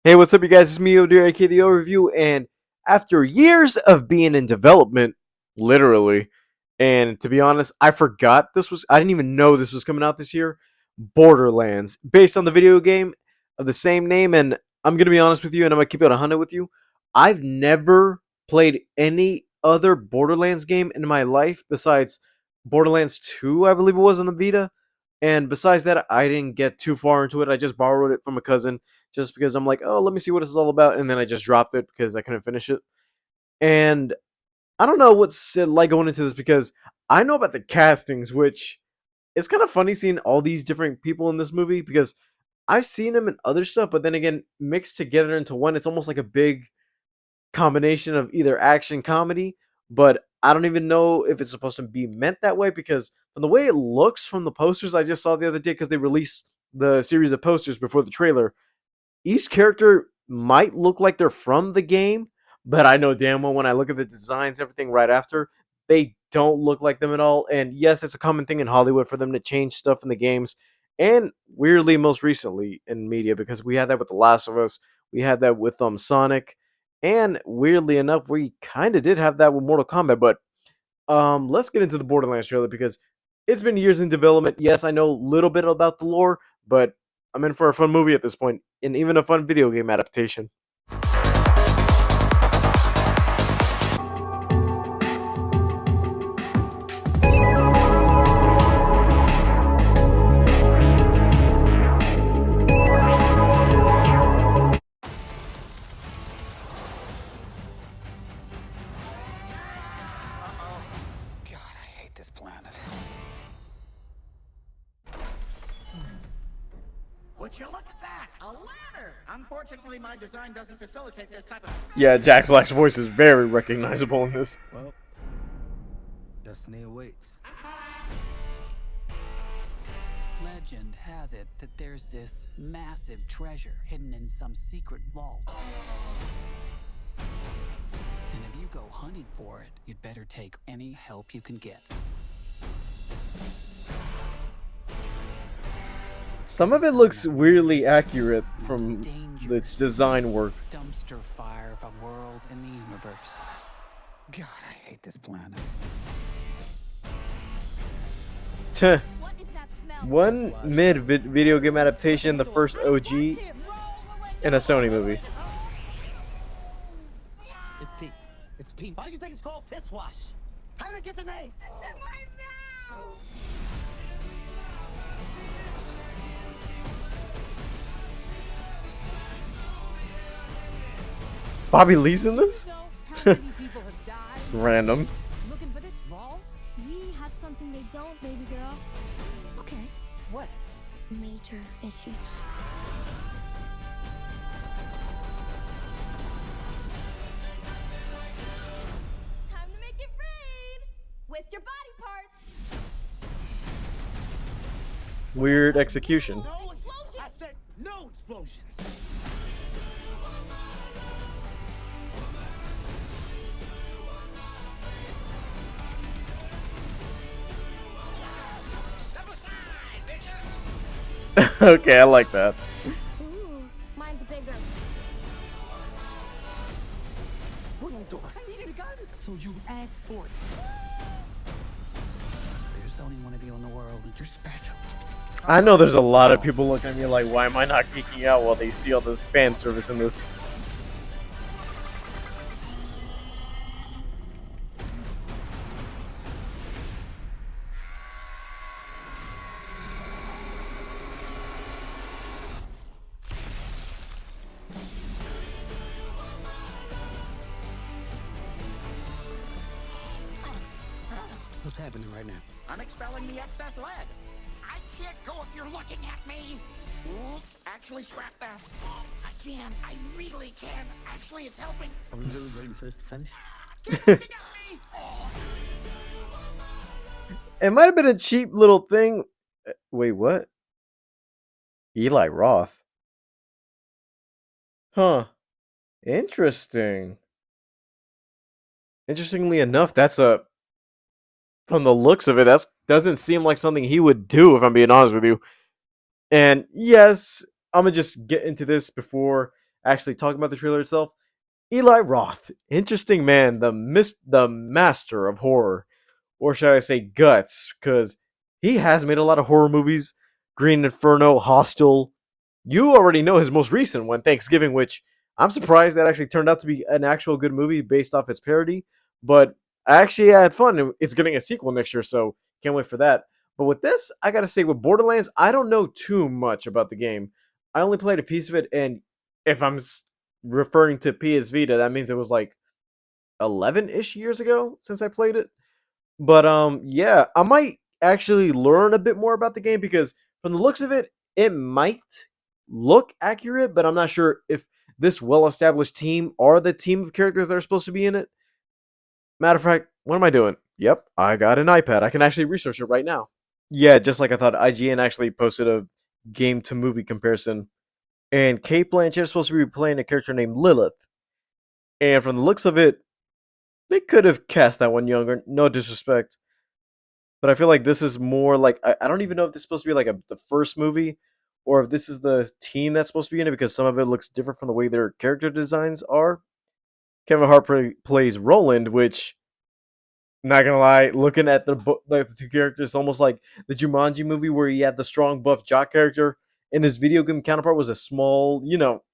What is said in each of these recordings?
Hey, what's up, you guys? It's me, Odir, aka The Overview, and after years of being in development, literally, and to be honest, I didn't even know this was coming out this year. Borderlands, based on the video game of the same name, and I'm gonna be honest with you, and I'm gonna keep it 100 with you. I've never played any other Borderlands game in my life besides Borderlands 2, I believe it was on the Vita, and besides that, I didn't get too far into it. I just borrowed it from a cousin just because I'm like, oh, let me see what this is all about, and then I just dropped it because I couldn't finish it. And I don't know what's like going into this because I know about the castings, which it's kind of funny seeing all these different people in this movie because I've seen them in other stuff, but then again, mixed together into one, it's almost like a big combination of either action comedy, but I don't even know if it's supposed to be meant that way because from the way it looks from the posters I just saw the other day, because they released the series of posters before the trailer, each character might look like they're from the game, but I know damn well when I look at the designs, everything right after, they don't look like them at all. And yes, it's a common thing in Hollywood for them to change stuff in the games, and weirdly, most recently in media, because we had that with The Last of Us, we had that with Sonic, and weirdly enough, we kind of did have that with Mortal Kombat. But let's get into the Borderlands trailer because it's been years in development. Yes, I know a little bit about the lore, but I'm in for a fun movie at this point, and even a fun video game adaptation. God, I hate this planet. Would you look at that? A ladder! Unfortunately, my design doesn't facilitate this type of... Yeah, Jack Black's voice is very recognizable in this. Well, destiny awaits. Legend has it that there's this massive treasure hidden in some secret vault. And if you go hunting for it, you'd better take any help you can get. Some of it looks weirdly accurate from its design work. Dumpster fire of a world in the universe. God, I hate this planet. Tuh. What is that smell? One video game adaptation, the first OG in a Sony movie. It's Pete. It's Pete. Why do you think it's called piss wash? How did it get the name? It's in my mouth! Bobby Lee's in this? So, how many people have died? Random. Looking for this vault? We have something they don't, baby girl. Okay. What? Major issues. Time to make it rain! With your body parts! Weird execution. No Explosions! I said no explosions. Step aside, bitches! Okay, I like that. Ooh, mine's bigger. What are you doing? I needed a gun. So you asked for it. There's only one of you in the world, and you're special. I know there's a lot of people looking at me like, why am I not geeking out while they see all the fan service in this? What's happening right now? I'm expelling the excess lead. I can't go if you're looking at me. Ooh, actually, scrap that. I can. I really can. Actually, it's helping. Are we really waiting for this to finish? Get looking at me! Oh. It might have been a cheap little thing. Wait, what? Eli Roth. Huh. Interesting. Interestingly enough, that's a from the looks of it, that doesn't seem like something he would do, if I'm being honest with you. And yes, I'm gonna just get into this before actually talking about the trailer itself. Eli Roth, interesting man, the master of horror, or should I say guts, because he has made a lot of horror movies. Green Inferno, Hostel. You already know his most recent one, Thanksgiving, which I'm surprised that actually turned out to be an actual good movie based off its parody. But I actually had fun. It's getting a sequel next year, so can't wait for that. But with this, I gotta say, with Borderlands, I don't know too much about the game. I only played a piece of it, and if I'm referring to PS Vita, that means it was like 11-ish years ago since I played it. But yeah, I might actually learn a bit more about the game because from the looks of it, it might look accurate, but I'm not sure if this well-established team are the team of characters that are supposed to be in it. Matter of fact, what am I doing? Yep, I got an iPad. I can actually research it right now. Yeah, just like I thought, IGN actually posted a game to movie comparison, and Kate Blanchett is supposed to be playing a character named Lilith. And from the looks of it, they could have cast that one younger. No disrespect, but I feel like this is more like I don't even know if this is supposed to be like the first movie, or if this is the team that's supposed to be in it because some of it looks different from the way their character designs are. Kevin Hart plays Roland, which not gonna lie, looking at like the two characters, almost like the Jumanji movie where he had the strong buff jock character, and his video game counterpart was a small,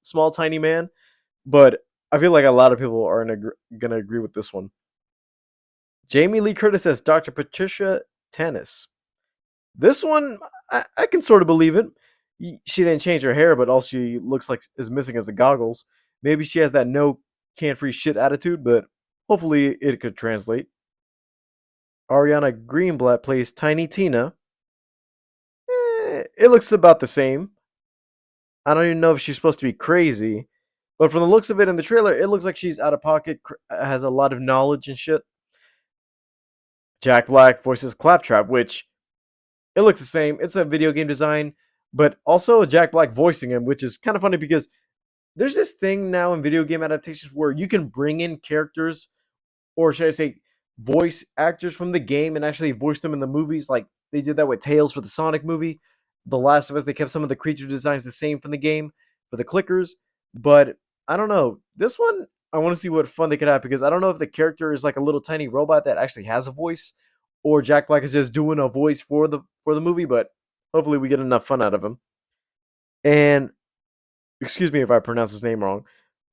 small tiny man. But I feel like a lot of people are gonna agree with this one. Jamie Lee Curtis as Dr. Patricia Tannis. This one, I can sort of believe it. She didn't change her hair, but all she looks like is missing is the goggles. Maybe she has that no can't free shit attitude, but hopefully it could translate. Ariana Greenblatt plays Tiny Tina. It looks about the same. I don't even know if she's supposed to be crazy, but from the looks of it in the trailer, it looks like she's out of pocket, has a lot of knowledge and shit. Jack Black voices Claptrap, which it looks the same. It's a video game design, but also Jack Black voicing him, which is kind of funny because there's this thing now in video game adaptations where you can bring in characters, or should I say, voice actors from the game and actually voice them in the movies. Like they did that with Tails for the Sonic movie. The Last of Us, they kept some of the creature designs the same from the game for the clickers. But I don't know. This one, I want to see what fun they could have because I don't know if the character is like a little tiny robot that actually has a voice, or Jack Black is just doing a voice for the movie. But hopefully, we get enough fun out of him. And excuse me if I pronounce his name wrong.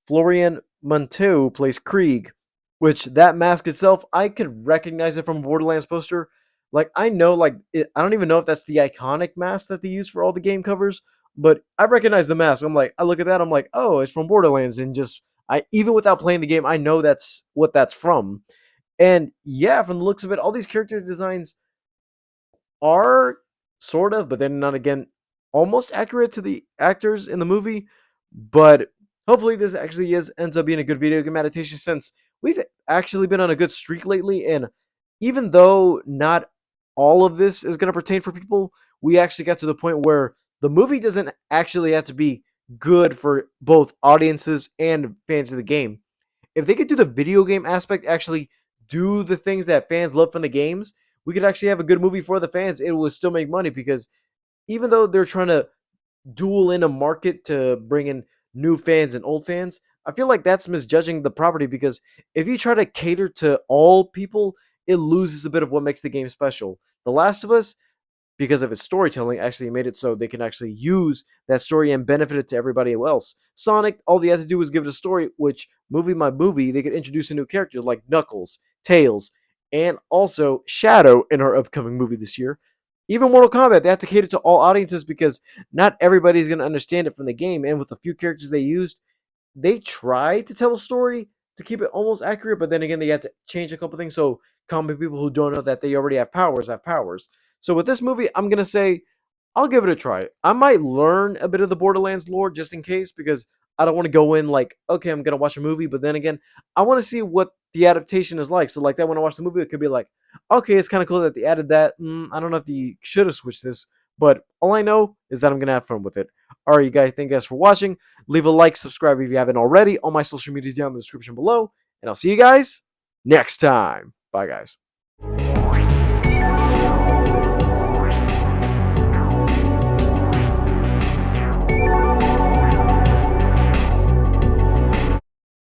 Florian Monteau plays Krieg, which that mask itself, I could recognize it from a Borderlands poster. Like I know, I don't even know if that's the iconic mask that they use for all the game covers, but I recognize the mask. I'm like, I look at that, I'm like, oh, it's from Borderlands, and just I even without playing the game, I know that's what that's from. And yeah, from the looks of it, all these character designs are sort of, but then not again, almost accurate to the actors in the movie. But hopefully, this actually ends up being a good video game adaptation since we've actually been on a good streak lately. And even though not all of this is going to pertain for people, we actually got to the point where the movie doesn't actually have to be good for both audiences and fans of the game. If they could do the video game aspect, actually do the things that fans love from the games, we could actually have a good movie for the fans. It will still make money because even though they're trying to duel in a market to bring in new fans and old fans, I feel like that's misjudging the property because if you try to cater to all people, it loses a bit of what makes the game special. The Last of Us, because of its storytelling, actually made it so they can actually use that story and benefit it to everybody else. Sonic, all they had to do was give it a story, which movie by movie, they could introduce a new character like Knuckles, Tails, and also Shadow in our upcoming movie this year. Even Mortal Kombat, they have to cater to all audiences because not everybody's going to understand it from the game. And with the few characters they used, they tried to tell a story to keep it almost accurate, but then again, they had to change a couple things. So common people who don't know that they already have powers have powers. So with this movie, I'm gonna say I'll give it a try. I might learn a bit of the Borderlands lore just in case because I don't want to go in like, okay, I'm gonna watch a movie, but then again, I want to see what the adaptation is like. So like that when I watch the movie, it could be like, okay, it's kind of cool that they added that. I don't know if they should have switched this, but all I know is that I'm gonna have fun with it. All right, you guys, thank you guys for watching. Leave a like, subscribe if you haven't already. All my social media is down in the description below, and I'll see you guys next time. Bye, guys.